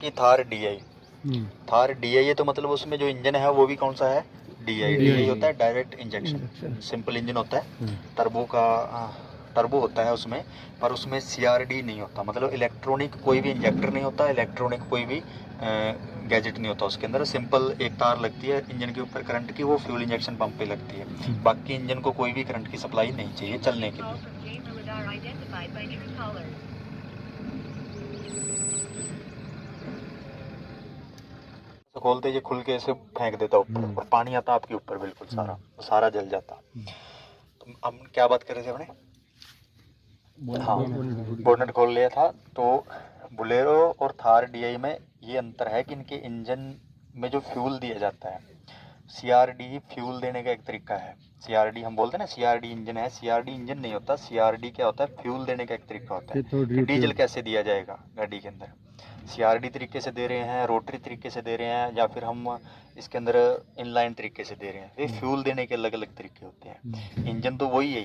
कि Thar DI, Thar DI है तो मतलब उसमें जो इंजन है वो भी कौन सा है, DI होता है, डायरेक्ट इंजेक्शन, सिंपल इंजन होता है, टर्बो होता है उसमें, पर उसमें CRD नहीं होता, मतलब इलेक्ट्रॉनिक कोई भी इंजेक्टर नहीं होता, इलेक्ट्रॉनिक कोई भी गैजेट नहीं होता उसके अंदर। सिंपल एक तार लगती है इंजन के ऊपर करंट की, वो फ्यूल इंजेक्शन पंप पे लगती है, बाकी इंजन को कोई भी करंट की सप्लाई नहीं चाहिए चलने के लिए। तो खोलते ये खुल के ऐसे फेंक देता ऊपर और पानी आता आपके ऊपर बिल्कुल सारा, तो सारा जल जाता। तो हम क्या बात कर रहे थे अपने, हाँ बोनट खोल लिया था। तो बोलेरो और थार DI में ये अंतर है कि इनके इंजन में जो फ्यूल दिया जाता है, CRD फ्यूल देने का एक तरीका है। CRD हम बोलते हैं ना CRD इंजन है, CRD इंजन नहीं होता, CRD क्या होता है, फ्यूल देने का एक तरीका होता है कि डीजल कैसे दिया जाएगा गाड़ी के अंदर। CRD तरीके से दे रहे हैं, रोटरी तरीके से दे रहे हैं, या फिर हम इसके अंदर इनलाइन तरीके से दे रहे हैं, ये फ्यूल देने के अलग अलग तरीके होते हैं। इंजन तो वही है,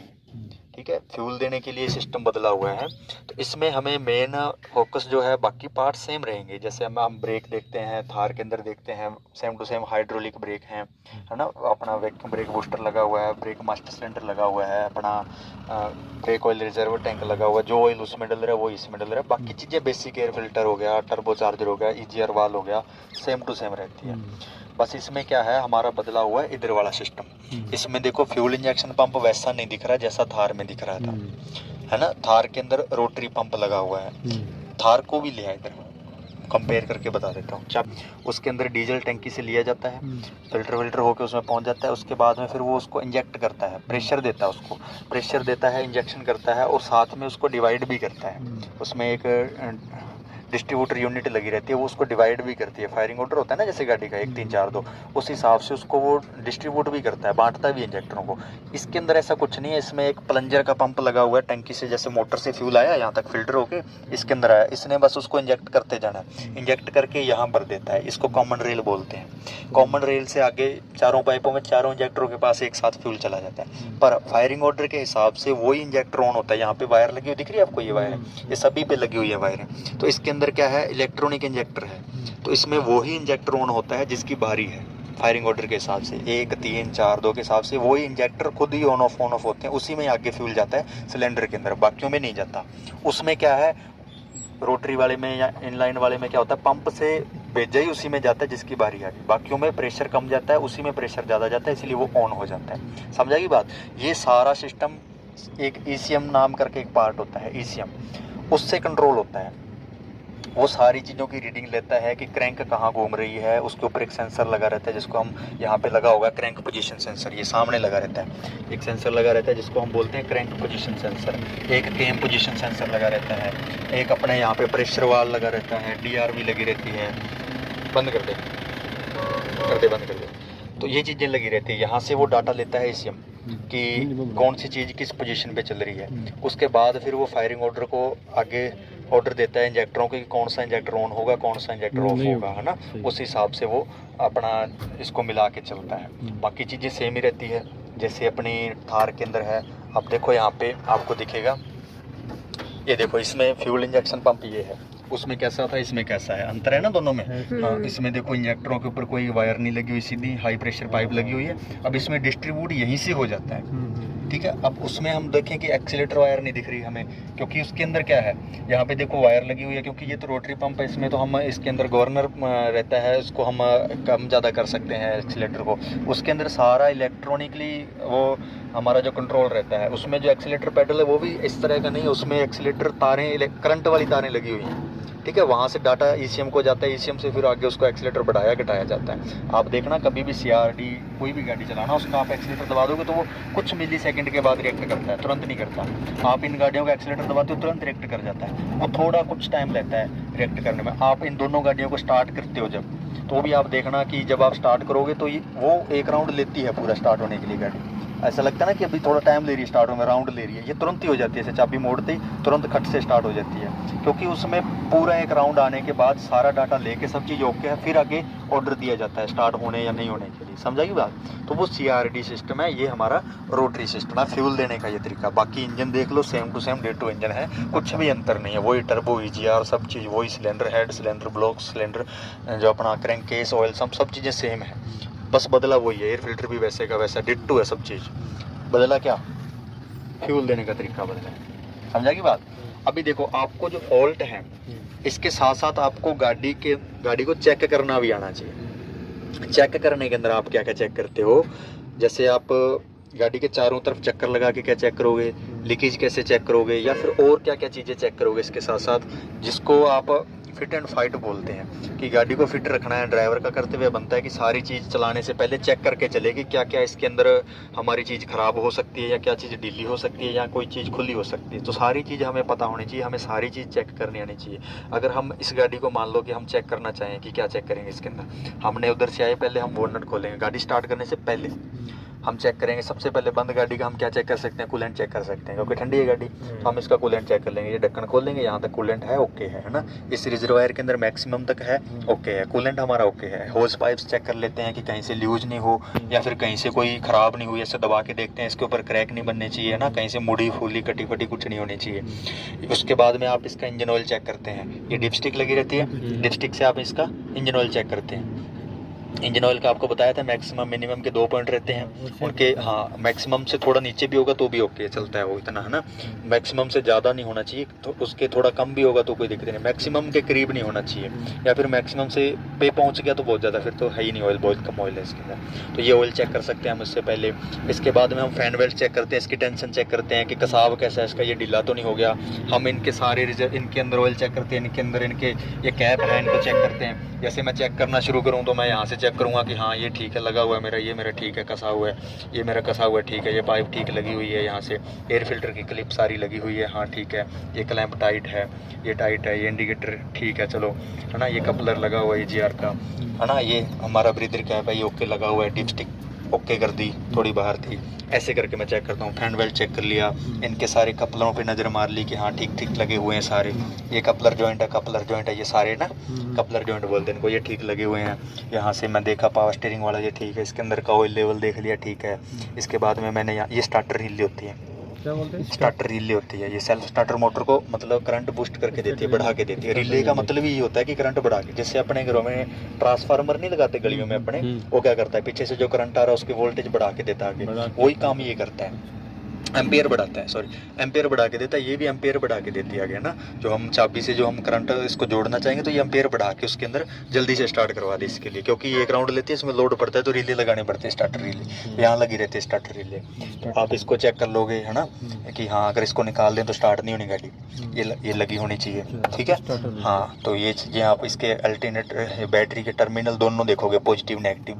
ठीक है, फ्यूल देने के लिए सिस्टम बदला हुआ है। तो इसमें हमें मेन फोकस जो है, बाकी पार्ट सेम रहेंगे, जैसे हम ब्रेक देखते हैं थार के अंदर देखते हैं, same to same hydraulic brake है ना, अपना वैक्यूम ब्रेक बूस्टर लगा हुआ है, ब्रेक मास्टर सिलेंडर लगा हुआ है, अपना ब्रेक ऑयल रिजर्व टैंक लगा हुआ है, जो ऑयल उसमें डल रहा है वो इसमें डल रहा है, बाकी चीज़ें बेसिक एयर फिल्टर हो गया, टर्बो चार्जर हो गया, EGR वाल हो गया, सेम टू सेम रहती है। बस इसमें क्या है, हमारा बदला हुआ है इधर वाला सिस्टम। इसमें देखो फ्यूल इंजेक्शन पंप वैसा नहीं दिख रहा जैसा थार में दिख रहा था, है ना, थार के अंदर रोटरी पंप लगा हुआ है। थार को भी लिया इधर कंपेयर करके बता देता हूँ। उसके अंदर डीजल टंकी से लिया जाता है, फिल्टर विल्टर होकर उसमें पहुँच जाता है, उसके बाद में फिर वो उसको इंजेक्ट करता है, प्रेशर देता है, उसको प्रेशर देता है, इंजेक्शन करता है, और साथ में उसको डिवाइड भी करता है। उसमें एक डिस्ट्रीब्यूटर यूनिट लगी रहती है, वो उसको डिवाइड भी करती है। फायरिंग ऑर्डर होता है ना जैसे गाड़ी का 1 3 4 2, उस हिसाब से उसको वो डिस्ट्रीब्यूट भी करता है, बांटता भी इंजेक्टरों को। इसके अंदर ऐसा कुछ नहीं है, इसमें एक प्लंजर का पंप लगा हुआ है, टंकी से जैसे मोटर से फ्यूल आया यहाँ तक फिल्टर होके इसके अंदर आया, इसने बस उसको इंजेक्ट करते जाना है, इंजेक्ट करके यहाँ भर देता है। इसको कॉमन रेल बोलते हैं। कॉमन रेल से आगे चारों पाइपों में चारों इंजेक्टरों के पास एक साथ फ्यूल चला जाता है। पर फायरिंग ऑर्डर के हिसाब से वही इंजेक्टर ऑन होता है। यहाँ पे वायर लगी हुई दिख रही है आपको, ये वायर है, ये सभी पे लगी हुई है वायर। तो इसके अंदर क्या है, इलेक्ट्रॉनिक इंजेक्टर है, तो इसमें वही इंजेक्टर ऑन होता है जिसकी बारी है। फायरिंग ऑर्डर के हिसाब से 1 3 4 2 के हिसाब से वही इंजेक्टर खुद ही ऑन ऑफ होते हैं, उसी में आगे फ्यूल जाता है सिलेंडर के अंदर, बाकियों में नहीं जाता। उसमें क्या है, रोटरी वाले में या इनलाइन वाले में क्या होता है, पंप से भेजा ही उसी में जाता है जिसकी बारी आ गई, बाकियों में प्रेशर कम जाता है, उसी में प्रेशर ज़्यादा जाता है, इसलिए वो ऑन हो जाता है। समझा की बात। ये सारा सिस्टम एक ECM नाम करके एक पार्ट होता है, ECM, उससे कंट्रोल होता है। वो सारी चीज़ों की रीडिंग लेता है कि क्रैंक कहाँ घूम रही है, उसके ऊपर एक सेंसर लगा रहता है जिसको हम, यहाँ पे लगा होगा क्रैंक पोजीशन सेंसर, ये सामने लगा रहता है, एक सेंसर लगा रहता है जिसको हम बोलते हैं क्रैंक पोजीशन सेंसर। एक केम पोजीशन सेंसर लगा रहता है, एक अपने यहाँ पे प्रेशर वाल लगा रहता है, DRV लगी रहती है। बंद कर दे, बंद कर दे। तो ये चीज़ें लगी रहती है, यहाँ से वो डाटा लेता है ECM कि कौन सी चीज़ किस पोजीशन पे चल रही है। उसके बाद फिर वो फायरिंग ऑर्डर को आगे ऑर्डर देता है इंजेक्टरों को कि कौन सा इंजेक्टर ऑन होगा, कौन सा इंजेक्टर ऑफ होगा, है ना। उस हिसाब से वो अपना इसको मिला के चलता है। बाकी चीज़ें सेम ही रहती है जैसे अपनी थार के अंदर है। अब देखो यहाँ पे आपको दिखेगा, ये देखो इसमें फ्यूल इंजेक्शन पंप ये है, उसमें कैसा था इसमें कैसा है, अंतर है ना दोनों में। हाँ, इसमें देखो इंजेक्टरों के ऊपर कोई वायर नहीं लगी हुई, सीधी हाई प्रेशर पाइप लगी हुई है। अब इसमें डिस्ट्रीब्यूट यहीं से हो जाता है, ठीक है। अब उसमें हम देखें कि एक्सीलेटर वायर नहीं दिख रही हमें, क्योंकि उसके अंदर क्या है, यहाँ पे देखो वायर लगी हुई है, क्योंकि ये तो रोटरी पंप है, इसमें तो हम इसके अंदर गवर्नर रहता है, उसको हम कम ज़्यादा कर सकते हैं एक्सीलेटर को। उसके अंदर सारा इलेक्ट्रॉनिकली वो हमारा जो कंट्रोल रहता है, उसमें जो एक्सीलेटर पेडल है वो भी इस तरह का नहीं है, उसमें एक्सीलेटर तारें, करंट वाली तारें लगी हुई हैं, ठीक है। वहाँ से डाटा ECM को जाता है, ECM से फिर आगे उसको एक्सीलेटर बढ़ाया घटाया जाता है। आप देखना कभी भी CRD कोई भी गाड़ी चलाना, उसका आप एक्सीलेटर दबा दोगे तो वो कुछ मिली सेकंड के बाद रिएक्ट करता है, तुरंत नहीं करता। आप इन गाड़ियों का एक्सीलेटर दबाते हो तुरंत रिएक्ट कर जाता है, वो थोड़ा कुछ टाइम लेता है रिएक्ट करने में। आप इन दोनों गाड़ियों को स्टार्ट करते हो जब, तो भी आप देखना कि जब आप स्टार्ट करोगे तो वो 1 राउंड लेती है पूरा स्टार्ट होने के लिए गाड़ी। ऐसा लगता है ना कि अभी थोड़ा टाइम ले रही है स्टार्ट होने में, राउंड ले रही है, ये तुरंत ही हो जाती है। ऐसे चाबी मोड़ते ही तुरंत खट से स्टार्ट हो जाती है, क्योंकि उसमें पूरा एक राउंड आने के बाद सारा डाटा लेके सब चीज़ ओके है, फिर आगे ऑर्डर दिया जाता है स्टार्ट होने या नहीं होने के लिए। समझा की बात? तो वो CRD सिस्टम है, ये हमारा रोटरी सिस्टम है फ्यूल देने का ये तरीका। बाकी इंजन देख लो same to same ditto engine है, कुछ भी अंतर नहीं है, वही टर्बो EGR सब चीज़ वही, cylinder head, cylinder block, cylinder जो अपना क्रैंक केस, ऑयल सब चीज़ें सेम है, बस बदला वही है। एयर फिल्टर भी वैसे का वैसा डिट्टो है, सब चीज़ बदला क्या, फ्यूल देने का तरीका बदला है। समझा की बात? अभी देखो आपको जो फॉल्ट है इसके साथ साथ आपको गाड़ी को चेक करना भी आना चाहिए। चेक करने के अंदर आप क्या क्या चेक करते हो, जैसे आप गाड़ी के चारों तरफ चक्कर लगा के क्या चेक करोगे, लीकेज कैसे चेक करोगे, या फिर और क्या क्या चीज़ें चेक करोगे इसके साथ साथ, जिसको आप फिट एंड फाइट बोलते हैं कि गाड़ी को फिट रखना है। ड्राइवर का कर्तव्य बनता है कि सारी चीज़ चलाने से पहले चेक करके चले कि क्या क्या इसके अंदर हमारी चीज़ ख़राब हो सकती है, या क्या चीज़ ढीली हो सकती है, या कोई चीज़ खुली हो सकती है। तो सारी चीज़ हमें पता होनी चाहिए, हमें सारी चीज़ चेक करनी आनी चाहिए। अगर हम इस गाड़ी को मान लो कि हम चेक करना चाहें कि क्या चेक करेंगे इसके अंदर, हमने उधर से आए पहले हम बोनट खोलेंगे, गाड़ी स्टार्ट करने से पहले हम चेक करेंगे। सबसे पहले बंद गाड़ी का हम क्या चेक कर सकते हैं, कूलेंट चेक कर सकते हैं, क्योंकि ठंडी है गाड़ी तो हम इसका कूलेंट चेक कर लेंगे। ये ढक्कन खोल देंगे, यहाँ तक कूलेंट है ओके है ना, इस रिजर्वायर के अंदर मैक्सिमम तक है ओके है, कूलेंट हमारा ओके है। होज पाइप्स चेक कर लेते हैं कि कहीं से ल्यूज नहीं हो, या फिर कहीं से कोई ख़राब नहीं हुई, ऐसे दबा के देखते हैं इसके ऊपर क्रैक नहीं बनने चाहिए ना, कहीं से मुड़ी फूली कटी फटी कुछ नहीं होनी चाहिए। उसके बाद में आप इसका इंजन ऑयल चेक करते हैं, ये डिपस्टिक लगी रहती है, डिपस्टिक से आप इसका इंजन ऑयल चेक करते हैं। इंजन ऑयल का आपको बताया था मैक्सिमम मिनिमम के 2 पॉइंट रहते हैं उनके, हाँ मैक्सिमम से थोड़ा नीचे भी होगा तो भी ओके चलता है वो इतना, है ना। मैक्सिमम से ज़्यादा नहीं होना चाहिए, तो उसके थोड़ा कम भी होगा तो कोई दिक्कत नहीं, मैक्सिमम के करीब नहीं होना चाहिए, या फिर मैक्सिमम से पे पहुंच गया तो बहुत ज़्यादा, फिर तो है ही नहीं ऑयल, बहुत कम ऑयल है इसके अंदर। तो ये ऑयल चेक कर सकते हैं हम इससे पहले। इसके बाद में हम फैन वेल्ट चेक करते हैं, इसकी टेंशन चेक करते हैं कि कसाव कैसा है इसका, ये ढीला तो नहीं हो गया। हम इनके सारे इनके अंदर ऑयल चेक करते हैं, इनके अंदर इनके ये कैप है इनको चेक करते हैं। जैसे मैं चेक करना शुरू करूँ तो मैं यहाँ से चेक करूँगा कि हाँ ये ठीक है लगा हुआ है मेरा, ये मेरा ठीक है कसा हुआ है, ये मेरा कसा हुआ है ठीक है, ये पाइप ठीक लगी हुई है, यहाँ से एयर फिल्टर की क्लिप सारी लगी हुई है, हाँ ठीक है, ये क्लैंप टाइट है, ये टाइट है, ये इंडिकेटर ठीक है चलो, है ना, ये कपलर लगा हुआ है EGR का, है ना, ये हमारा ब्रीदर कैप है ये ओके लगा हुआ है, डिपस्टिक ओके कर दी, थोड़ी बाहर थी, ऐसे करके मैं चेक करता हूँ। फैन वेल्ट चेक कर लिया, इनके सारे कपलरों पे नज़र मार ली कि हाँ ठीक ठीक लगे हुए हैं सारे, ये कपलर जॉइंट है, ये सारे ना कपलर जॉइंट बोलते हैं इनको, ये ठीक लगे हुए हैं। यहाँ से मैं देखा पावर स्टीयरिंग वाला ये ठीक है, इसके अंदर का ऑयल लेवल देख लिया ठीक है। इसके बाद में मैंने यहाँ ये स्टार्टर रिले होती है, क्या बोलते हैं, स्टार्टर रिले होती है, ये सेल्फ स्टार्टर मोटर को मतलब करंट बूस्ट करके देती है, बढ़ा के देती है। रिले का मतलब ये होता है कि करंट बढ़ा के, जैसे अपने घरों में ट्रांसफार्मर नहीं लगाते गलियों में अपने, वो क्या करता है पीछे से जो करंट आ रहा है उसकी वोल्टेज बढ़ा के देता है आगे, वही काम ये करता है, एम्पियर बढ़ाता है, सॉरी एम्पियर बढ़ा के देता है, ये भी एम्पियर बढ़ा के देती है आगे ना। जो हम चाबी से जो हम करंट इसको जोड़ना चाहेंगे तो ये एम्पियर बढ़ा के उसके अंदर जल्दी से स्टार्ट करवा दे इसके लिए, क्योंकि ये एक राउंड लेती है इसमें लोड पड़ता है तो रिले लगाने पड़ते हैं, स्टार्टर रिले यहाँ लगी रहती है स्टार्टर रिले। तो आप इसको चेक कर लोगे है ना कि हाँ अगर इसको निकाल दें तो स्टार्ट नहीं होनी गाड़ी, ये लगी होनी चाहिए ठीक है। हाँ तो ये चीज़ें आप इसके अल्टरनेट बैटरी के टर्मिनल दोनों देखोगे, पॉजिटिव नेगेटिव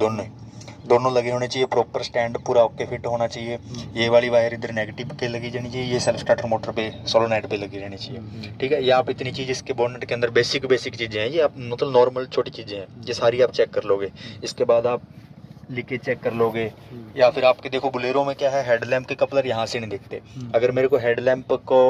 दोनों लगे होने चाहिए, प्रॉपर स्टैंड पूरा ओके फिट होना चाहिए। ये वाली वायर इधर नेगेटिव पे लगी जानी चाहिए, ये सेल्फ स्टार्टर मोटर पे सोलोनाइट पे लगी रहनी चाहिए ठीक है। ये आप इतनी चीज़ इसके बोनेट के अंदर बेसिक चीज़ें हैं, ये आप मतलब नॉर्मल छोटी चीज़ें हैं, ये सारी आप चेक कर लोगे। इसके बाद आप लीकेज चेक कर लोगे, या फिर आपके देखो बुलेरो में क्या है, हेडलैम्प के कपलर यहाँ से नहीं दिखते, अगर मेरे को हेडलैम्प को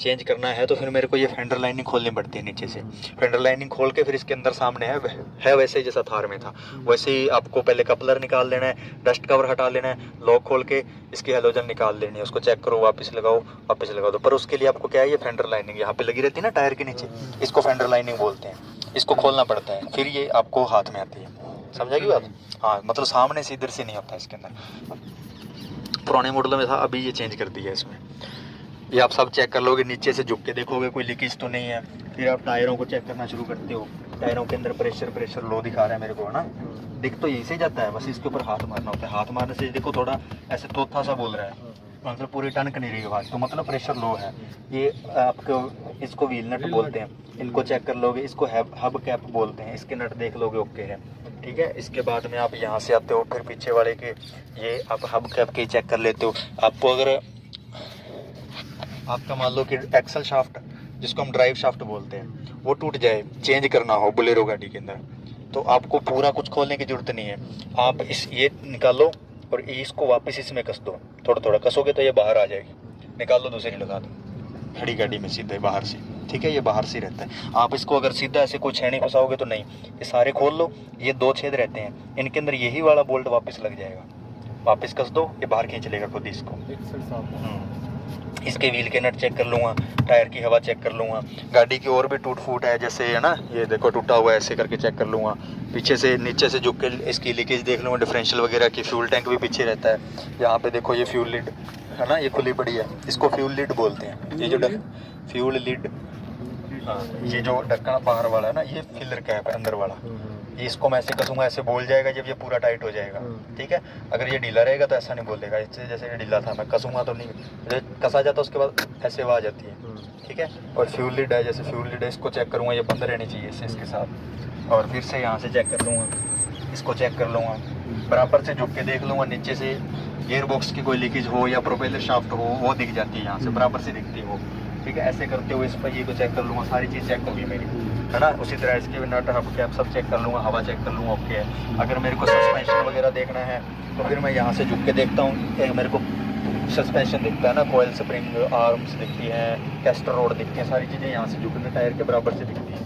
चेंज करना है तो फिर मेरे को ये फेंडर लाइनिंग खोलनी पड़ती है नीचे से, फेंडर लाइनिंग खोल के फिर इसके अंदर सामने है वैसे ही जैसा थार में था वैसे ही आपको पहले कपलर निकाल लेना है, डस्ट कवर हटा लेना है, लॉक खोल के इसकी हेलोजन निकाल लेनी है, उसको चेक करो, वापस लगाओ दो। पर उसके लिए आपको क्या है, ये फेंडर लाइनिंग यहाँ पे लगी रहती है ना टायर के नीचे, इसको फेंडर लाइनिंग बोलते हैं, इसको खोलना पड़ता है फिर ये आपको हाथ में आती है। समझा की बात? हाँ मतलब सामने से इधर से नहीं होता इसके अंदर, पुराने मॉडल में था अभी ये चेंज कर दिया इसमें। ये आप सब चेक कर लोगे, नीचे से झुक के देखोगे कोई लीकेज तो नहीं है, फिर आप टायरों को चेक करना शुरू करते हो, टायरों के अंदर प्रेशर लो दिखा रहा है मेरे को है ना, दिख तो यही से जाता है, बस इसके ऊपर हाथ मारना होता है, हाथ मारने से देखो थोड़ा ऐसे तोथा सा बोल रहा है, मतलब पूरी टनक नहीं रही आवाज़, तो मतलब प्रेशर लो है। ये आपको इसको व्हील नट बोलते हैं, इनको चेक कर लोगे, इसको हब कैप बोलते हैं, इसके नट देख लोगे ओके है ठीक है। इसके बाद में आप यहाँ से आते हो, फिर पीछे वाले के ये आप हब कैप के चेक कर लेते हो। आपको अगर आपका मान लो कि एक्सल शाफ्ट जिसको हम ड्राइव शाफ्ट बोलते हैं वो टूट जाए, चेंज करना हो बुलेरो गाड़ी के अंदर, तो आपको पूरा कुछ खोलने की ज़रूरत नहीं है, आप ये निकालो और इसको वापस इसमें कस दो, थोड़ा थोड़ा कसोगे तो ये बाहर आ जाएगी, निकाल लो दूसरी लगा दो, खड़ी गाड़ी में सीधे बाहर से, ठीक है, ये बाहर से रहता है। आप इसको अगर सीधा ऐसे कोई छेनी फंसाओगे तो नहीं, ये सारे खोल लो, ये 2 छेद रहते हैं, इनके अंदर यही वाला बोल्ट वापस लग जाएगा, वापस कस दो, ये बाहर खींच लेगा खुद इसको। इसके व्हील के नट चेक कर लूँगा, टायर की हवा चेक कर लूँगा, गाड़ी की और भी टूट फूट है जैसे है ना, ये देखो टूटा हुआ है, ऐसे करके चेक कर लूँगा, पीछे से नीचे से झुक के इसकी लीकेज देख लूँगा, डिफरेंशियल वगैरह की, फ्यूल टैंक भी पीछे रहता है। यहाँ पे देखो ये फ्यूल लिड है ना, ये खुली पड़ी है, इसको फ्यूल लिड बोलते हैं। ये जो फ्यूल लिड, हाँ, ये जो ढक्कन बाहर वाला है ना, ये फिलर कैप है अंदर वाला, ये इसको मैं ऐसे कसूँगा, ऐसे बोल जाएगा जब ये पूरा टाइट हो जाएगा, ठीक है। अगर ये ढीला रहेगा तो ऐसा नहीं बोलेगा, इससे जैसे ये ढीला था, मैं कसूँगा तो नहीं, जब कसा जाता उसके बाद ऐसे आवाज़ आ जाती है, ठीक है। और फ्यूल लिड है, जैसे फ्यूल लिड है, इसको चेक करूँगा, ये बंद रहनी चाहिए इसके साथ, और फिर से यहाँ से चेक कर लूँगा, इसको चेक कर लूँगा, बराबर से झुक के देख लूँगा, नीचे से गियर बॉक्स की कोई लीकेज हो या प्रोपेलर शाफ्ट हो, वो दिख जाती है यहाँ से, बराबर से दिखती है वो, ठीक है। ऐसे करते हुए इस पर ये को चेक कर लूँगा, सारी चीज़ चेक होगी मेरी, है ना। उसी तरह इसके भी नट हब कैप सब चेक कर लूँगा, हवा चेक कर लूँगा, ओके है। अगर मेरे को सस्पेंशन वगैरह देखना है तो फिर मैं यहाँ से झुक के देखता हूँ, एक मेरे को सस्पेंशन दिखता है ना, कोयल स्प्रिंग आर्म्स दिखती हैं, कैस्टर रोड दिखती हैं, सारी चीज़ें यहाँ से झुकने टायर के बराबर से दिखती हैं।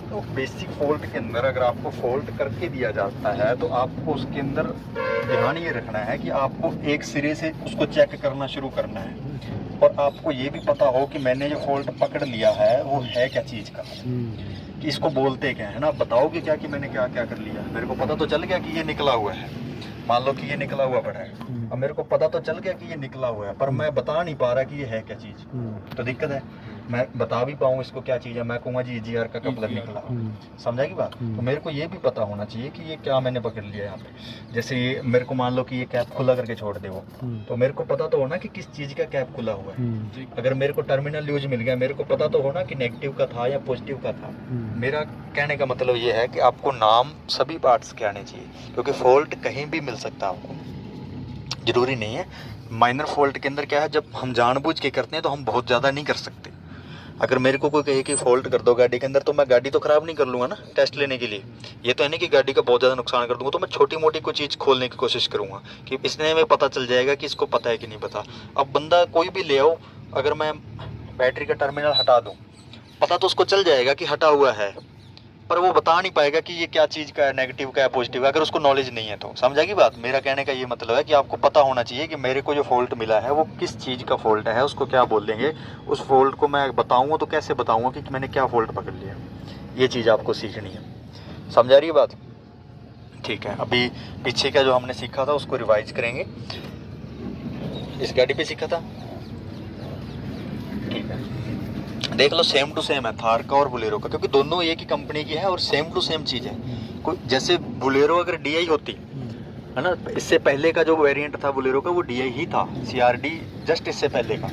तो बेसिक फॉल्ट के अंदर अगर आपको फॉल्ट करके दिया जाता है तो आपको उसके अंदर ध्यान ये रखना है कि आपको एक सिरे से उसको चेक करना शुरू करना है, और आपको ये भी पता हो कि मैंने जो फॉल्ट पकड़ लिया है वो है क्या चीज़ का, कि इसको बोलते क्या है ना। बताओगे क्या कि मैंने क्या क्या कर लिया, मेरे को पता तो चल गया कि ये निकला हुआ है, मान लो कि ये निकला हुआ पड़ा है, अब मेरे को पता तो चल गया कि ये निकला हुआ है, पर मैं बता नहीं पा रहा कि ये है क्या चीज़, तो दिक्कत है। मैं बता भी पाऊँ इसको क्या चीज़ है, मैं कहूँगा जी EGR का कपलर निकला, समझा की बात। तो मेरे को ये भी पता होना चाहिए कि ये क्या मैंने पकड़ लिया यहाँ पे। जैसे ये मेरे को मान लो कि ये कैप खुला करके छोड़ दे वो, तो मेरे को पता तो होना कि किस चीज़ का कैप खुला हुआ है। अगर मेरे को टर्मिनल यूज मिल गया, मेरे को पता तो होना कि नेगेटिव का था या पॉजिटिव का था। मेरा कहने का मतलब ये है कि आपको नाम सभी पार्ट्स के आने चाहिए, क्योंकि फॉल्ट कहीं भी मिल सकता है आपको, ज़रूरी नहीं है। माइनर फॉल्ट के अंदर क्या है, जब हम जानबूझ के करते हैं तो हम बहुत ज़्यादा नहीं कर सकते। अगर मेरे को कोई कहे कि फॉल्ट कर दो गाड़ी के अंदर, तो मैं गाड़ी तो ख़राब नहीं कर लूँगा ना टेस्ट लेने के लिए। ये तो है नहीं कि गाड़ी का बहुत ज़्यादा नुकसान कर दूँगा, तो मैं छोटी मोटी कोई चीज़ खोलने की कोशिश करूँगा कि इसने में पता चल जाएगा कि इसको पता है कि नहीं पता। अब बंदा कोई भी ले आओ, अगर मैं बैटरी का टर्मिनल हटा दूँ, पता तो उसको चल जाएगा कि हटा हुआ है, पर वो बता नहीं पाएगा कि ये क्या चीज़ का है, नेगेटिव का है, पॉजिटिव है, अगर उसको नॉलेज नहीं है तो। समझा की बात। मेरा कहने का ये मतलब है कि आपको पता होना चाहिए कि मेरे को जो फॉल्ट मिला है वो किस चीज़ का फॉल्ट है, उसको क्या बोल देंगे। उस फॉल्ट को मैं बताऊँगा तो कैसे बताऊँगा कि मैंने क्या फॉल्ट पकड़ लिया, ये चीज़ आपको सीखनी है। समझा रही है बात? ठीक है, अभी पीछे का जो हमने सीखा था उसको रिवाइज करेंगे। इस गाड़ी पे सीखा था, ठीक है। देख लो, सेम टू सेम है थार का और बोलेरो का, क्योंकि दोनों एक ही कंपनी की है और सेम टू सेम चीज़ है। कोई जैसे बोलेरो अगर DI होती है ना, इससे पहले का जो वेरिएंट था बोलेरो का वो DI ही था, CRD जस्ट इससे पहले का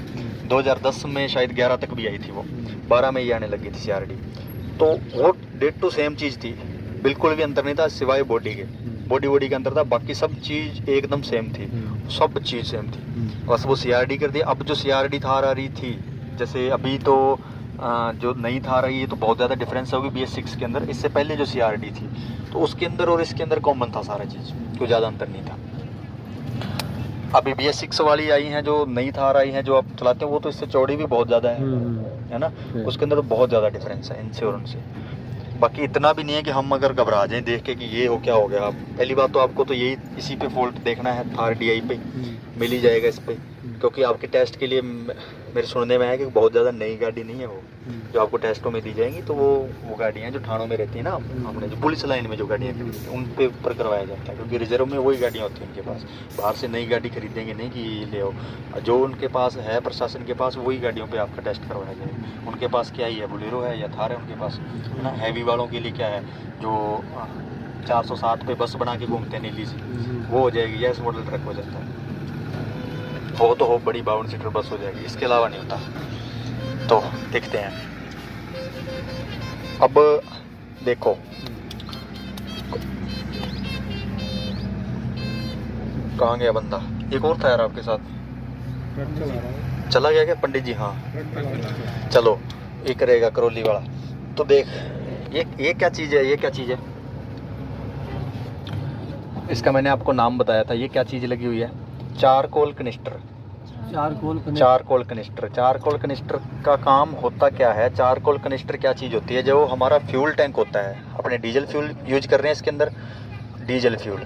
2010 में शायद 11 तक भी आई थी, वो 12 में ही आने लगी थी CRD। तो वो डेट टू सेम चीज़ थी, बिल्कुल भी अंतर नहीं था सिवाय बॉडी के। बॉडी के अंदर था, बाकी सब चीज़ एकदम सेम थी, सब चीज़ सेम थी, बस वो CRD कर दिया। अब जो CRD थार आ रही थी, जैसे अभी तो जो नई थार रही है तो बहुत ज़्यादा डिफरेंस होगी BS6 के अंदर। इससे पहले जो CRD थी तो उसके अंदर और इसके अंदर कॉमन था सारा चीज़, कोई ज़्यादा अंतर नहीं था। अभी BS6 वाली आई हैं, जो नई थार आई हैं जो आप चलाते हैं, वो तो इससे चौड़ी भी बहुत ज़्यादा है ना, उसके अंदर तो बहुत ज़्यादा डिफरेंस है इनसे और उनसे। बाकी इतना भी नहीं है कि हम अगर घबरा जाएं देख के कि ये हो क्या हो गया। आप पहली बात तो आपको तो यही इसी पे फॉल्ट देखना है, थार DI पे मिल ही जाएगा इस पे, क्योंकि आपके टेस्ट के लिए मेरे सुनने में है कि बहुत ज़्यादा नई गाड़ी नहीं है वो, जो आपको टेस्टों में दी जाएंगी। तो वो गाड़ियाँ जो थानों में रहती हैं ना, हमने जो पुलिस लाइन में जो गाड़ियाँ खरीदी थी उन पे ऊपर करवाया जाता है, क्योंकि रिजर्व में वही गाड़ियाँ होती हैं उनके पास। बाहर से नई गाड़ी खरीदेंगे नहीं कि ले आओ, जो उनके पास है प्रशासन के पास वही गाड़ियों पे आपका टेस्ट करवाया जाएगा। उनके पास क्या ही है, बोलेरो है या थार है उनके पास, है ना। हैवी वालों के लिए क्या है, जो 407 पे बस बना के घूमते हैं नीली सी, वो हो जाएगी, या इस मॉडल ट्रक हो जाता है, हो तो हो बड़ी 52 सीटर बस हो जाएगी, इसके अलावा नहीं होता। तो देखते हैं, अब देखो कहाँ गया बंदा, एक और था यार आपके साथ, चला गया क्या पंडित जी? हाँ चलो, एक रहेगा करौली वाला। तो देख ये क्या चीज़ है, ये क्या चीज़ है, इसका मैंने आपको नाम बताया था, ये क्या चीज़ लगी हुई है? Charcoal canister. चारकोल कनिस्टर का काम होता क्या है? चारकोल कनिस्टर क्या चीज़ होती है? जो हमारा फ्यूल टैंक होता है, अपने डीजल फ्यूल यूज कर रहे हैं इसके अंदर, डीजल फ्यूल,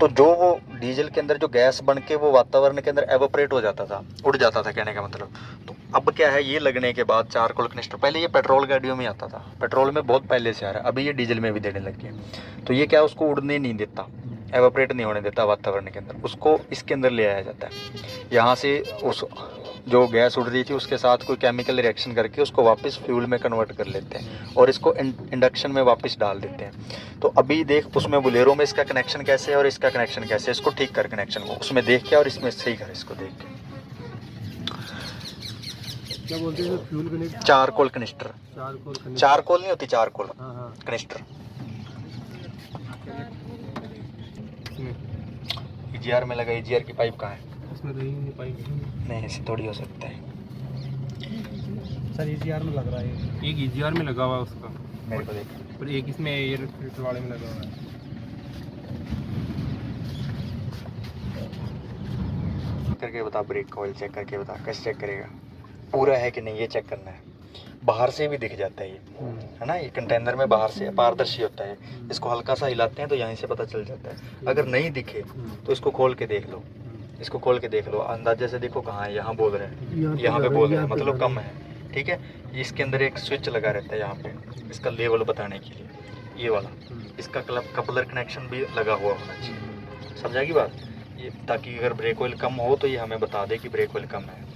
तो जो वो डीजल के अंदर जो गैस बन के वो वातावरण के अंदर एवोपरेट हो जाता था, उड़ जाता था कहने का मतलब। तो अब क्या है, ये लगने के बाद चारकोल कनिस्टर, पहले ये पेट्रोल गाड़ियों में आता था, पेट्रोल में बहुत पहले से आ रहा है, अभी ये डीजल में भी देने लग गए। तो ये क्या, उसको उड़ने नहीं देता, एवोपरेट नहीं होने देता वातावरण के अंदर, उसको इसके अंदर ले आया जाता है। यहाँ से उस जो गैस उड़ रही थी उसके साथ कोई केमिकल रिएक्शन करके उसको वापस फ्यूल में कन्वर्ट कर लेते हैं और इसको इंडक्शन में वापस डाल देते हैं। तो अभी देख, उसमें बोलेरो में इसका कनेक्शन कैसे है और इसका कनेक्शन कैसे है, इसको ठीक कर कनेक्शन को, उसमें देख के और इसमें सही कर, इसको देख के। क्या बोलते हैं? Fuel canister, charcoal canister. Charcoal नहीं होती, चारकोल कनिस्टर। ईजीआर में लगा, ईजीआर की पाइप कहाँ है? इसमें नहीं, पाइप नहीं, ऐसे थोड़ी हो सकता है सर। ईजीआर में लग रहा है, एक ईजीआर में लगा हुआ है उसका, मेरे को देख, पर एक इसमें एयर फिल्टर वाले में लगा हुआ है। करके बता, ब्रेक ऑयल चेक करके बता, कैसे चेक करेगा? पूरा है कि नहीं ये चेक करना है। बाहर से भी दिख जाता है ये, है ना, ये कंटेनर में बाहर से पारदर्शी होता है, इसको हल्का सा हिलाते हैं तो यहीं से पता चल जाता है। अगर नहीं दिखे तो इसको खोल के देख लो, इसको खोल के देख लो, अंदाजे से देखो कहाँ है, यहाँ बोल रहे हैं, यहाँ पे बोल रहे हैं, मतलब कम है, ठीक है। इसके अंदर एक स्विच लगा रहता है यहाँ पे, इसका लेवल बताने के लिए, ये वाला, इसका कपलर कनेक्शन भी लगा हुआ होना चाहिए, समझा की बात? ये ताकि अगर ब्रेक ऑयल कम हो तो ये हमें बता दे कि ब्रेक ऑयल कम है,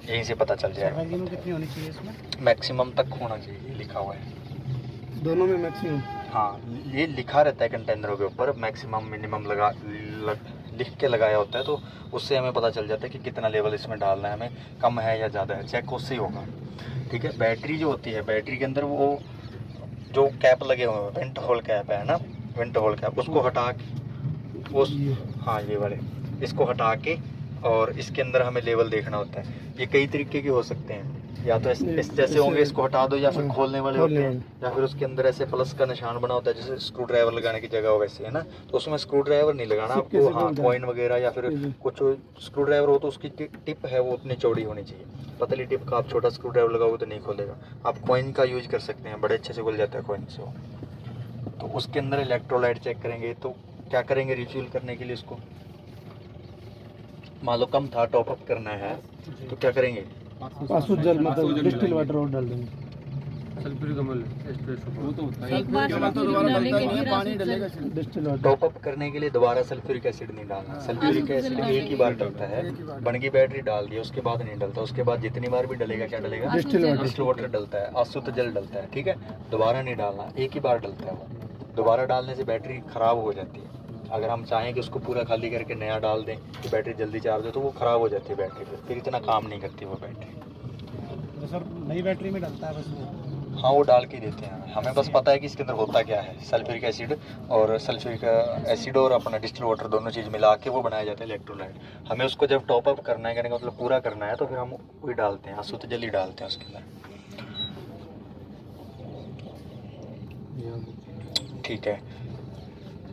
यहीं से पता चल जाएगा। कितनी होनी चाहिए इसमें? मैक्सिमम तक होना चाहिए, लिखा हुआ है दोनों में मैक्सिमम। हाँ, ये लिखा रहता है कंटेनरों के ऊपर, मैक्सिमम मिनिमम लिख के लगाया होता है, तो उससे हमें पता चल जाता है कि कितना लेवल इसमें डालना है, हमें कम है या ज़्यादा है, चेक उससे ही होगा, ठीक है। बैटरी जो होती है, बैटरी के अंदर वो जो कैप लगे हुए हैं, वेंट होल कैप है ना, वेंट होल कैप, उसको हटा के उस, हाँ ये वाले, इसको हटा के और इसके अंदर हमें लेवल देखना होता है। ये कई तरीके के हो सकते हैं, या तो इस जैसे होंगे, इसको हटा दो, या फिर खोलने वाले होते हैं, या फिर उसके अंदर ऐसे प्लस का निशान बना होता है, जैसे स्क्रू ड्राइवर लगाने की जगह हो वैसे, है ना। तो उसमें स्क्रू ड्राइवर नहीं लगाना आपको, हाँ कॉइन वगैरह या फिर कुछ स्क्रू ड्राइवर हो तो उसकी टिप है वो उतनी चौड़ी होनी चाहिए, पतली टिप का आप छोटा स्क्रू ड्राइवर लगाओगे तो नहीं खोलेगा। आप कॉइन का यूज कर सकते हैं, बड़े अच्छे से खुल जाता है कॉइन से। तो उसके अंदर इलेक्ट्रोलाइट चेक करेंगे, तो क्या करेंगे, रिफ्यूल करने के लिए उसको, मान लो कम था, टॉप अप करना है, तो क्या करेंगे, जल मतलब डिस्टिल वाटर और डाल देंगे, सल्फ्यूरिक अम्ल, वो तो होता है, पानी डालेगा। टॉप अप करने के लिए दोबारा सल्फ्यूरिक एसिड नहीं डालना, सल्फ्यूरिक एसिड एक ही बार डलता है, बन की बैटरी डाल दी उसके बाद नहीं डलता, उसके बाद जितनी बार भी डलेगा क्या डलेगा, डिस्टिल वाटर डलता है, अशुद्ध जल डलता है, ठीक है। दोबारा नहीं डालना, एक ही बार डलता है वो, दोबारा डालने से बैटरी खराब हो जाती है। अगर हम चाहें कि उसको पूरा खाली करके नया डाल दें तो बैटरी जल्दी चार्ज हो, तो वो ख़राब हो जाती है बैटरी, फिर इतना काम नहीं करती वो बैटरी। तो सर नई बैटरी में डलता है बस वो? हाँ, वो डाल के देते हैं, हमें बस पता है कि इसके अंदर होता क्या है, सल्फ्यूरिक एसिड और अपना डिस्टिल वाटर दोनों चीज़ मिला के वो बनाया जाता है इलेक्ट्रोलाइट। हमें उसको जब टॉप अप करना है, कहने का मतलब पूरा करना है, तो फिर हम वही डालते हैं, अशुद्ध जल ही डालते हैं उसके अंदर, ठीक है।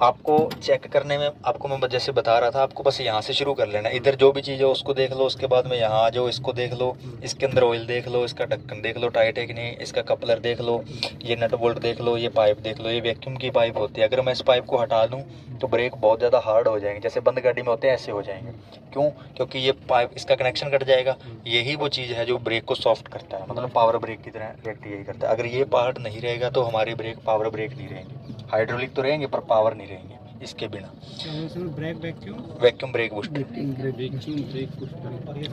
आपको चेक करने में, आपको मैं जैसे बता रहा था, आपको बस यहाँ से शुरू कर लेना, इधर जो भी चीज़ है उसको देख लो, उसके बाद में यहाँ आ जाओ, इसको देख लो, इसके अंदर ऑयल देख लो, इसका ढक्कन देख लो टाइट है कि नहीं, इसका कपलर देख लो, ये नट बोल्ट देख लो, ये पाइप देख लो, ये वैक्यूम की पाइप होती है, अगर मैं इस पाइप को हटा दूँ तो ब्रेक बहुत ज़्यादा हार्ड हो जाएंगे, जैसे बंद गाड़ी में होते हैं ऐसे हो जाएंगे। क्यों? क्योंकि ये पाइप, इसका कनेक्शन कट जाएगा, यही वो चीज़ है जो ब्रेक को सॉफ्ट करता है, मतलब पावर ब्रेक की तरह रिएक्ट यही करता है। अगर ये पार्ट नहीं रहेगा तो हमारी ब्रेक पावर ब्रेक नहीं रहेंगे, हाइड्रोलिक तो रहेंगे पर पावर नहीं रहेंगे इसके बिना। ब्रेक वैक्यूम ब्रेक बूस्टर, और ये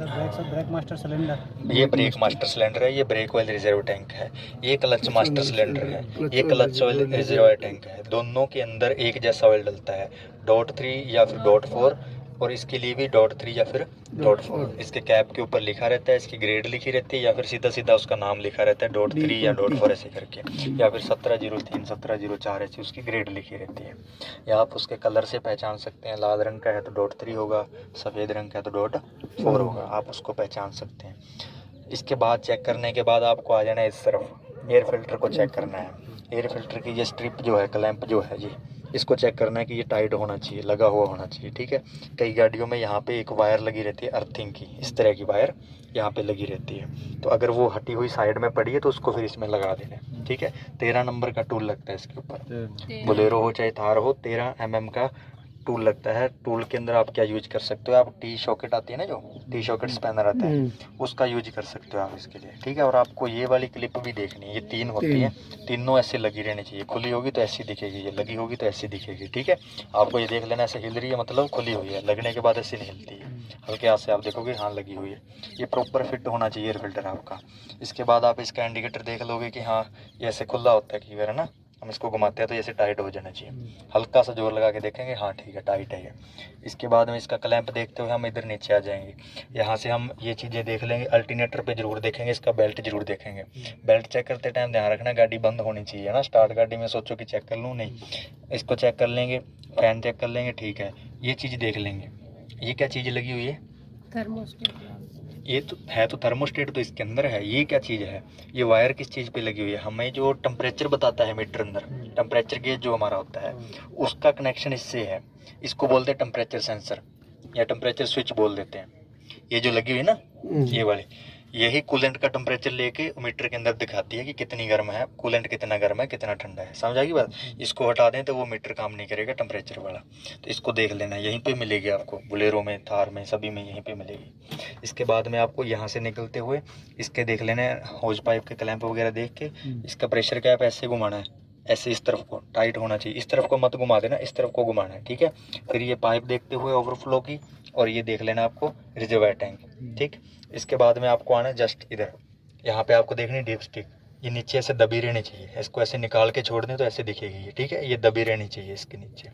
ब्रेक मास्टर सिलेंडर, ये ब्रेक मास्टर सिलेंडर है, ये ब्रेक ऑयल रिजर्व टैंक है, ये क्लच मास्टर सिलेंडर है, ये क्लच ऑयल रिजर्व टैंक है। दोनों के अंदर एक जैसा ऑयल डलता है, .3 या फिर .4, और इसके लिए भी .3 या फिर .4। इसके कैप के ऊपर लिखा रहता है, इसकी ग्रेड लिखी रहती है, या फिर सीधा सीधा उसका नाम लिखा रहता है .3 या .4 ऐसे करके, या फिर 1703 1704 ऐसी उसकी ग्रेड लिखी रहती है। या आप उसके कलर से पहचान सकते हैं, लाल रंग का है तो .3 होगा, सफ़ेद रंग का है तो .4 होगा, आप उसको पहचान सकते हैं। इसके बाद चेक करने के बाद आपको आ जाना है इस तरफ, एयर फिल्टर को चेक करना है। एयर फिल्टर की ये स्ट्रिप जो है, क्लैंप जो है जी, इसको चेक करना है कि ये टाइट होना चाहिए, लगा हुआ होना चाहिए, ठीक है। कई गाड़ियों में यहाँ पे एक वायर लगी रहती है अर्थिंग की, इस तरह की वायर यहाँ पे लगी रहती है, तो अगर वो हटी हुई साइड में पड़ी है तो उसको फिर इसमें लगा देना है, ठीक है। 13 नंबर का टूल लगता है इसके ऊपर, बोलेरो हो चाहे थार हो, 13 mm का टूल लगता है। टूल के अंदर आप क्या यूज कर सकते हो, आप टी शॉकेट आती है ना, जो टी शॉकेट स्पैनर आता है, उसका यूज कर सकते हो आप इसके लिए, ठीक है। और आपको ये वाली क्लिप भी देखनी है, ये 3 होती है, तीनों ऐसे लगी रहनी चाहिए। खुली होगी तो ऐसी दिखेगी, ये लगी होगी तो ऐसी दिखेगी, ठीक है। आपको ये देख लेना, ऐसे हिल रही है मतलब खुली हुई है, लगने के बाद ऐसी नहीं हिलती है, हल्के हाथ से आप देखोगे हाँ लगी हुई है। ये प्रॉपर फिट होना चाहिए एयर फिल्टर आपका। इसके बाद आप इसका इंडिकेटर देख लोगे कि हाँ ये ऐसे खुला होता है कई बार, है ना, हम इसको घुमाते हैं तो ऐसे टाइट हो जाना चाहिए, हल्का सा जोर लगा के देखेंगे हाँ ठीक है टाइट है ये। इसके बाद में इसका क्लैंप देखते हुए हम इधर नीचे आ जाएंगे, यहाँ से हम ये चीज़ें देख लेंगे। अल्टरनेटर पे जरूर देखेंगे, इसका बेल्ट जरूर देखेंगे। बेल्ट चेक करते टाइम ध्यान रखना गाड़ी बंद होनी चाहिए, है ना। स्टार्ट गाड़ी में सोचो कि चेक कर लूँ, नहीं, इसको चेक कर लेंगे, फैन चेक कर लेंगे, ठीक है। ये चीज़ देख लेंगे, ये क्या चीज़ लगी हुई है, थर्मोस्टेट। ये तो है, तो थर्मोस्टेट तो इसके अंदर है। ये क्या चीज़ है, ये वायर किस चीज़ पे लगी हुई है, हमें जो टेम्परेचर बताता है मीटर अंदर, टेम्परेचर गेज जो हमारा होता है उसका कनेक्शन इससे है। इसको बोलते हैं टेम्परेचर सेंसर या टेम्परेचर स्विच बोल देते हैं। ये जो लगी हुई है ना, ये वाली, यही कूलेंट का टेम्परेचर लेके मीटर के अंदर दिखाती है कि कितनी गर्म है कूलेंट, कितना गर्म है कितना ठंडा है, समझ आएगी बात। इसको हटा दें तो वो मीटर काम नहीं करेगा टेम्परेचर वाला, तो इसको देख लेना, यहीं पे मिलेगी आपको, बुलेरो में, थार में, सभी में यहीं पे मिलेगी। इसके बाद में आपको यहाँ से निकलते हुए इसके देख लेना है, होज पाइप के क्लैंप वगैरह देख के इसका प्रेशर कैप ऐसे घुमाना है, ऐसे इस तरफ को टाइट होना चाहिए, इस तरफ को मत घुमा देना, इस तरफ को घुमाना है, ठीक है। फिर ये पाइप देखते हुए ओवरफ्लो की, और ये देख लेना आपको रिजर्वायर टैंक, ठीक। इसके बाद में आपको आना जस्ट इधर, यहाँ पे आपको देखनी डीप स्टिक, ये नीचे ऐसे दबी रहनी चाहिए, इसको ऐसे निकाल के छोड़ दें तो ऐसे दिखेगी ये, ठीक है। ये दबी रहनी चाहिए इसके नीचे,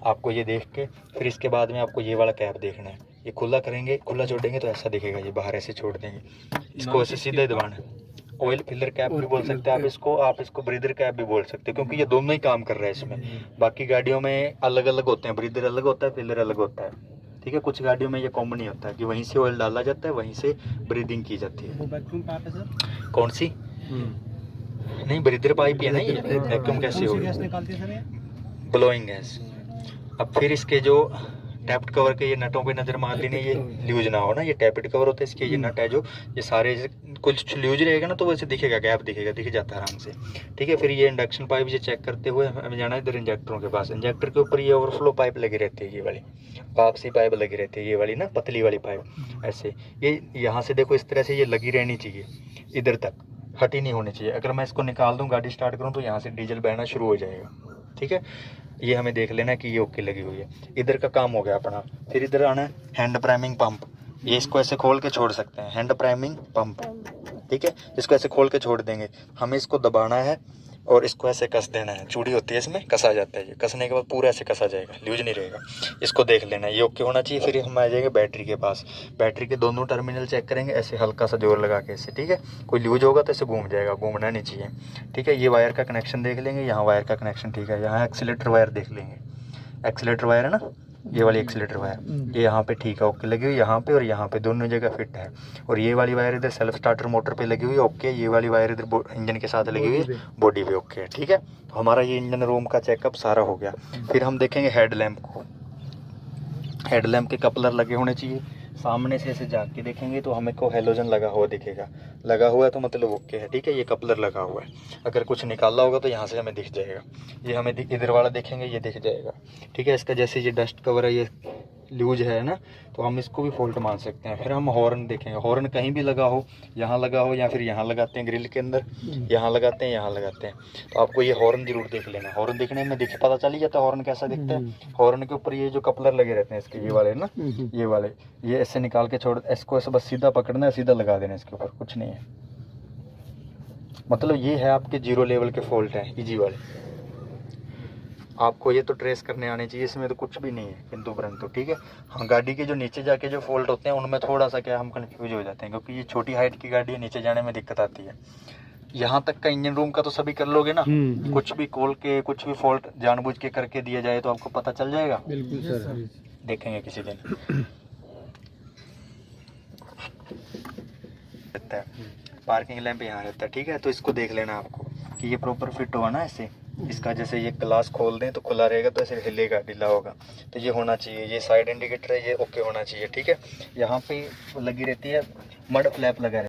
आपको ये देख के फिर इसके बाद में आपको ये वाला कैप देखना है। ये खुला करेंगे, खुला छोड़ेंगे तो ऐसा दिखेगा, ये बाहर ऐसे छोड़ देंगे, इसको ऐसे सीधे दबाना है। ऑयल फिलर कैप भी बोल सकते हैं आप इसको ब्रीदर कैप भी बोल सकते हैं, क्योंकि ये दोनों ही काम कर रहा है इसमें। बाकी गाड़ियों में अलग अलग होते हैं, ब्रीदर अलग होता है, फिलर अलग होता है, ठीक है। कुछ गाड़ियों में ये कॉमन ही होता है कि वहीं से ऑयल डाला जाता है, वहीं से ब्रीदिंग की जाती है। वो वैक्यूम पाइप है सर? कौन सी? नहीं, ब्रीदर पाइप ही है ना ये, वैक्यूम कैसे कौन सी होगी, गैस निकालती है सर ये? Blowing gas. अब फिर इसके जो टैप्ड कवर के ये नटों पे नज़र मार लेनी, ये ल्यूज ना हो ना, ये टैप्ड कवर होता है इसके, ये नट है जो, ये सारे कुछ ल्यूज रहेगा ना तो वैसे दिखेगा, गैप दिखेगा, दिख जाता है आराम से, ठीक है। फिर ये इंडक्शन पाइप ये चेक करते हुए हमें जाना है इधर इंजेक्टरों के पास। इंजेक्टर के ऊपर ये ओवरफ्लो पाइप लगी रहती है, ये वाली वापसी पाइप लगी रहती है, ये वाली ना पतली वाली पाइप ऐसे, ये यहाँ से देखो इस तरह से ये लगी रहनी चाहिए, इधर तक हटी नहीं होनी चाहिए। अगर मैं इसको निकाल दूँ गाड़ी स्टार्ट करूँ तो यहाँ से डीजल बहना शुरू हो जाएगा, ठीक है। ये हमें देख लेना है कि ये ओके लगी हुई है, इधर का काम हो गया अपना। फिर इधर आना है हैंड प्राइमिंग पंप, ये इसको ऐसे खोल के छोड़ सकते हैं, हैंड प्राइमिंग पंप, ठीक है। इसको ऐसे खोल के छोड़ देंगे, हमें इसको दबाना है और इसको ऐसे कस देना है, चूड़ी होती है इसमें, कसा जाता है, ये कसने के बाद पूरा ऐसे कसा जाएगा, ल्यूज नहीं रहेगा। इसको देख लेना है ये ओके होना चाहिए। फिर हम आ जाएंगे बैटरी के पास, बैटरी के दोनों टर्मिनल चेक करेंगे ऐसे हल्का सा जोर लगा के ऐसे, ठीक है। कोई ल्यूज होगा तो ऐसे घूम जाएगा, घूमना नहीं चाहिए, ठीक है। ये वायर का कनेक्शन देख लेंगे, यहाँ वायर का कनेक्शन ठीक है, यहाँ एक्सीलेटर वायर देख लेंगे, एक्सीलेटर वायर है ना, ये वाली एक्सीलेटर वायर, ये यहाँ पे ठीक है ओके लगी हुई, यहाँ पे और यहाँ पे दोनों जगह फिट है। और ये वाली वायर इधर सेल्फ स्टार्टर मोटर पे लगी हुई ओके, ये वाली वायर इधर इंजन के साथ लगी हुई है, बॉडी पे ओके है, ठीक है। तो हमारा ये इंजन रूम का चेकअप सारा हो गया। फिर हम देखेंगे हेडलैम्प को, हेडलैम्प के कपलर लगे होने चाहिए। सामने से ऐसे जाके के देखेंगे तो हमें को हेलोजन लगा हुआ दिखेगा, लगा हुआ है तो मतलब ओके है, ठीक है। ये कपलर लगा हुआ है, अगर कुछ निकालना होगा तो यहाँ से हमें दिख जाएगा, ये हमें इधर वाला देखेंगे ये दिख जाएगा, ठीक है। इसका जैसे ये डस्ट कवर है ये लूज है ना, तो हम इसको भी फॉल्ट मान सकते हैं। फिर हम हॉर्न देखेंगे, हॉर्न कहीं भी लगा हो, यहाँ लगा हो या फिर यहाँ लगाते हैं ग्रिल के अंदर, यहाँ लगाते हैं, यहाँ लगाते हैं, तो आपको ये हॉर्न जरूर देख लेना। हॉर्न देखने में देखे पता चल ही जाता है हॉर्न कैसा दिखता है। हॉर्न के ऊपर ये जो कपलर लगे रहते हैं इसके, ये वाले ना, ये वाले, ये ऐसे निकाल के छोड़, इसको ऐसे बस सीधा पकड़ना है, सीधा लगा देना इसके ऊपर, कुछ नहीं है। मतलब ये है आपके 0 लेवल के फॉल्ट हैं ईजी वाले, आपको ये तो ट्रेस करने आने चाहिए, इसमें तो कुछ भी नहीं है किंतु परंतु, ठीक है। हाँ, गाड़ी के जो नीचे जाके जो फॉल्ट होते हैं उनमें थोड़ा सा क्या हम कंफ्यूज हो जाते हैं, क्योंकि ये छोटी हाइट की गाड़ी है, नीचे जाने में दिक्कत आती है। यहाँ तक का इंजन रूम का तो सभी कर लोगे ना, कुछ भी खोल के कुछ भी फॉल्ट जानबूझ के करके दिया जाए तो आपको पता चल जाएगा। बिल्कुल सर, देखेंगे किसी दिन। पार्किंग लैंप यहाँ रहता है, ठीक है। तो इसको देख लेना आपको कि ये प्रॉपर फिट हुआ ना ऐसे, इसका जैसे ये ग्लास खोल दें तो खुला रहेगा, तो ऐसे हिलेगा, ढीला होगा। तो ये होना चाहिए, ये साइड इंडिकेटर है, ये ओके होना चाहिए, ठीक है। यहाँ पे लगी रहती है मड फ्लैप लगा रहता है।